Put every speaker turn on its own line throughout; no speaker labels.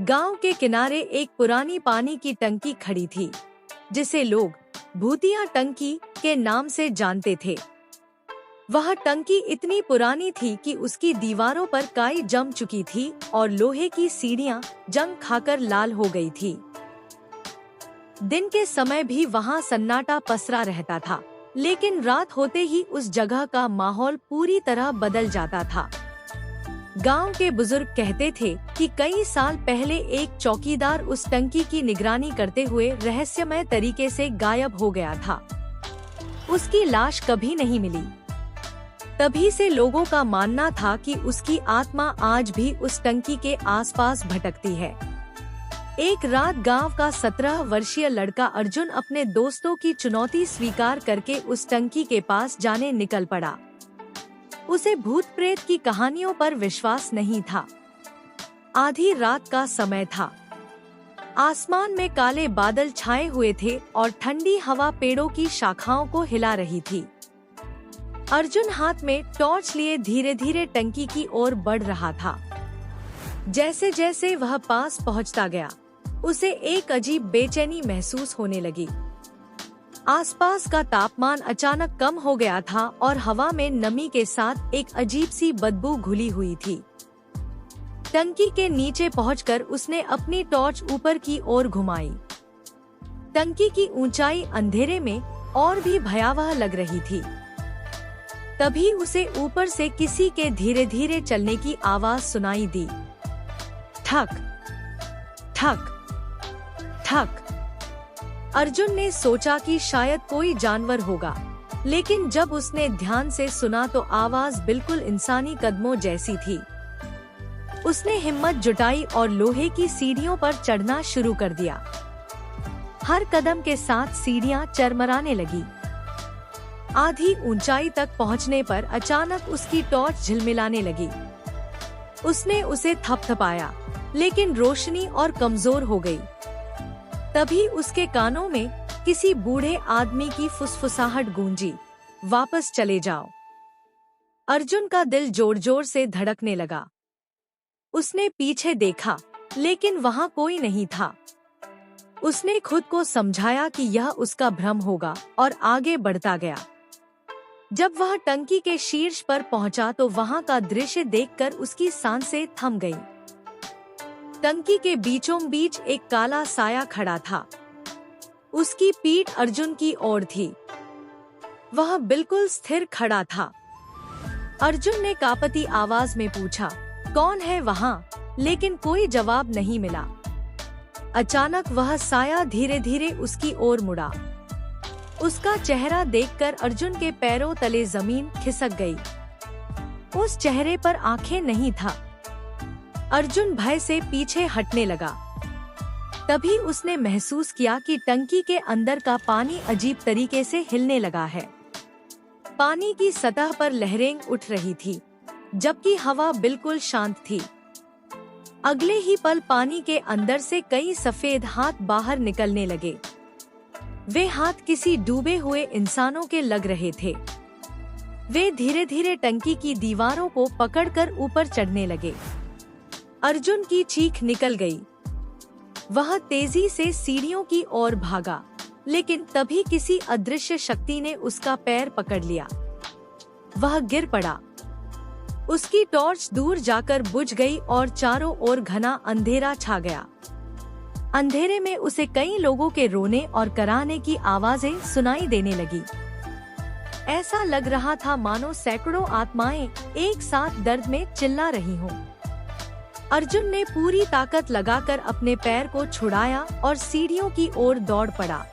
गांव के किनारे एक पुरानी पानी की टंकी खड़ी थी, जिसे लोग भूतिया टंकी के नाम से जानते थे। वह टंकी इतनी पुरानी थी कि उसकी दीवारों पर काई जम चुकी थी और लोहे की सीढ़ियां जंग खाकर लाल हो गई थी। दिन के समय भी वहां सन्नाटा पसरा रहता था, लेकिन रात होते ही उस जगह का माहौल पूरी तरह बदल जाता था। गांव के बुजुर्ग कहते थे कि कई साल पहले एक चौकीदार उस टंकी की निगरानी करते हुए रहस्यमय तरीके से गायब हो गया था। उसकी लाश कभी नहीं मिली। तभी से लोगों का मानना था कि उसकी आत्मा आज भी उस टंकी के आसपास भटकती है। एक रात गांव का 17 वर्षीय लड़का अर्जुन अपने दोस्तों की चुनौती स्वीकार करके उस टंकी के पास जाने निकल पड़ा। उसे भूत प्रेत की कहानियों पर विश्वास नहीं था। आधी रात का समय था। आसमान में काले बादल छाए हुए थे और ठंडी हवा पेड़ों की शाखाओं को हिला रही थी। अर्जुन हाथ में टॉर्च लिए धीरे धीरे टंकी की ओर बढ़ रहा था। जैसे जैसे वह पास पहुंचता गया, उसे एक अजीब बेचैनी महसूस होने लगी। आसपास का तापमान अचानक कम हो गया था और हवा में नमी के साथ एक अजीब सी बदबू घुली हुई थी। टंकी के नीचे पहुंचकर उसने अपनी टॉर्च ऊपर की ओर घुमाई। टंकी की ऊंचाई अंधेरे में और भी भयावह लग रही थी। तभी उसे ऊपर से किसी के धीरे धीरे चलने की आवाज सुनाई दी। ठक ठक ठक। अर्जुन ने सोचा कि शायद कोई जानवर होगा, लेकिन जब उसने ध्यान से सुना तो आवाज बिल्कुल इंसानी कदमों जैसी थी। उसने हिम्मत जुटाई और लोहे की सीढ़ियों पर चढ़ना शुरू कर दिया। हर कदम के साथ सीढ़ियां चरमराने लगी। आधी ऊंचाई तक पहुंचने पर अचानक उसकी टॉर्च झिलमिलाने लगी। उसने उसे थपथपाया, लेकिन रोशनी और कमजोर हो गई। तभी उसके कानों में किसी बूढ़े आदमी की फुसफुसाहट गूंजी, वापस चले जाओ। अर्जुन का दिल जोर जोर से धड़कने लगा। उसने पीछे देखा, लेकिन वहां कोई नहीं था। उसने खुद को समझाया कि यह उसका भ्रम होगा और आगे बढ़ता गया। जब वह टंकी के शीर्ष पर पहुंचा तो वहां का दृश्य देखकर उसकी सांसें थम गईं। टंकी के बीचों बीच एक काला साया खड़ा था। उसकी पीठ अर्जुन की ओर थी। वह बिल्कुल स्थिर खड़ा था। अर्जुन ने कांपती आवाज में पूछा, कौन है वहाँ? लेकिन कोई जवाब नहीं मिला। अचानक वह साया धीरे धीरे उसकी ओर मुड़ा। उसका चेहरा देखकर अर्जुन के पैरों तले जमीन खिसक गई। उस चेहरे पर आंखें नहीं था। अर्जुन भय से पीछे हटने लगा। तभी उसने महसूस किया कि टंकी के अंदर का पानी अजीब तरीके से हिलने लगा है। पानी की सतह पर लहरें उठ रही थी, जबकि हवा बिल्कुल शांत थी। अगले ही पल पानी के अंदर से कई सफेद हाथ बाहर निकलने लगे। वे हाथ किसी डूबे हुए इंसानों के लग रहे थे। वे धीरे धीरे टंकी की दीवारों को पकड़कर ऊपर चढ़ने लगे। अर्जुन की चीख निकल गई। वह तेजी से सीढ़ियों की ओर भागा, लेकिन तभी किसी अदृश्य शक्ति ने उसका पैर पकड़ लिया। वह गिर पड़ा। उसकी टॉर्च दूर जाकर बुझ गई और चारों ओर घना अंधेरा छा गया। अंधेरे में उसे कई लोगों के रोने और कराहने की आवाजें सुनाई देने लगी। ऐसा लग रहा था मानो सैकड़ों आत्माएं एक साथ दर्द में चिल्ला रही हों। अर्जुन ने पूरी ताकत लगाकर अपने पैर को छुड़ाया और सीढ़ियों की ओर दौड़ पड़ा।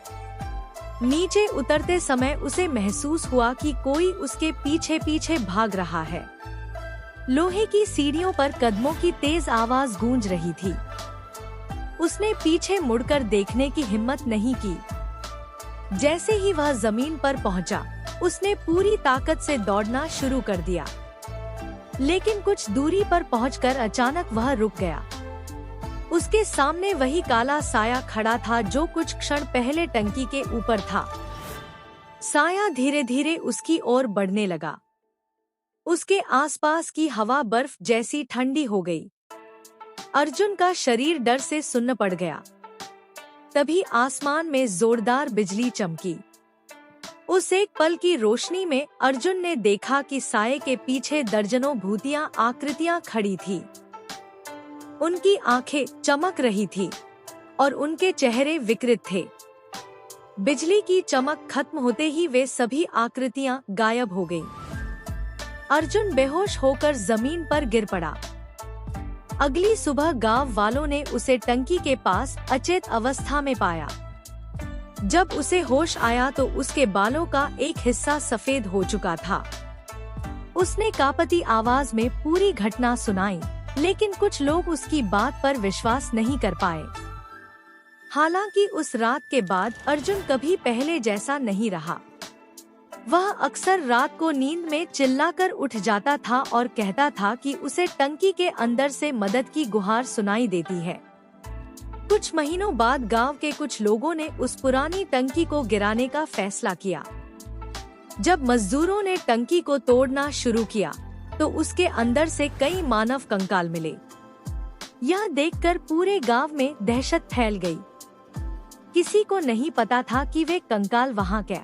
नीचे उतरते समय उसे महसूस हुआ कि कोई उसके पीछे पीछे भाग रहा है। लोहे की सीढ़ियों पर कदमों की तेज आवाज गूंज रही थी। उसने पीछे मुड़कर देखने की हिम्मत नहीं की। जैसे ही वह जमीन पर पहुंचा, उसने पूरी ताकत से दौड़ना शुरू कर दिया। लेकिन कुछ दूरी पर पहुंचकर अचानक वह रुक गया। उसके सामने वही काला साया खड़ा था जो कुछ क्षण पहले टंकी के ऊपर था। साया धीरे धीरे उसकी ओर बढ़ने लगा। उसके आसपास की हवा बर्फ जैसी ठंडी हो गई। अर्जुन का शरीर डर से सुन्न पड़ गया। तभी आसमान में जोरदार बिजली चमकी। उस एक पल की रोशनी में अर्जुन ने देखा कि साये के पीछे दर्जनों भूतिया आकृतियां खड़ी थी। उनकी आंखें चमक रही थी और उनके चेहरे विकृत थे। बिजली की चमक खत्म होते ही वे सभी आकृतियां गायब हो गईं। अर्जुन बेहोश होकर जमीन पर गिर पड़ा। अगली सुबह गांव वालों ने उसे टंकी के पास अचेत अवस्था में पाया। जब उसे होश आया तो उसके बालों का एक हिस्सा सफेद हो चुका था। उसने कांपती आवाज में पूरी घटना सुनाई, लेकिन कुछ लोग उसकी बात पर विश्वास नहीं कर पाए। हालांकि उस रात के बाद अर्जुन कभी पहले जैसा नहीं रहा। वह अक्सर रात को नींद में चिल्लाकर उठ जाता था और कहता था कि उसे टंकी के अंदर से मदद की गुहार सुनाई देती है। कुछ महीनों बाद गांव के कुछ लोगों ने उस पुरानी टंकी को गिराने का फैसला किया। जब मजदूरों ने टंकी को तोड़ना शुरू किया तो उसके अंदर से कई मानव कंकाल मिले। यह देखकर पूरे गांव में दहशत फैल गई। किसी को नहीं पता था कि वे कंकाल वहां क्या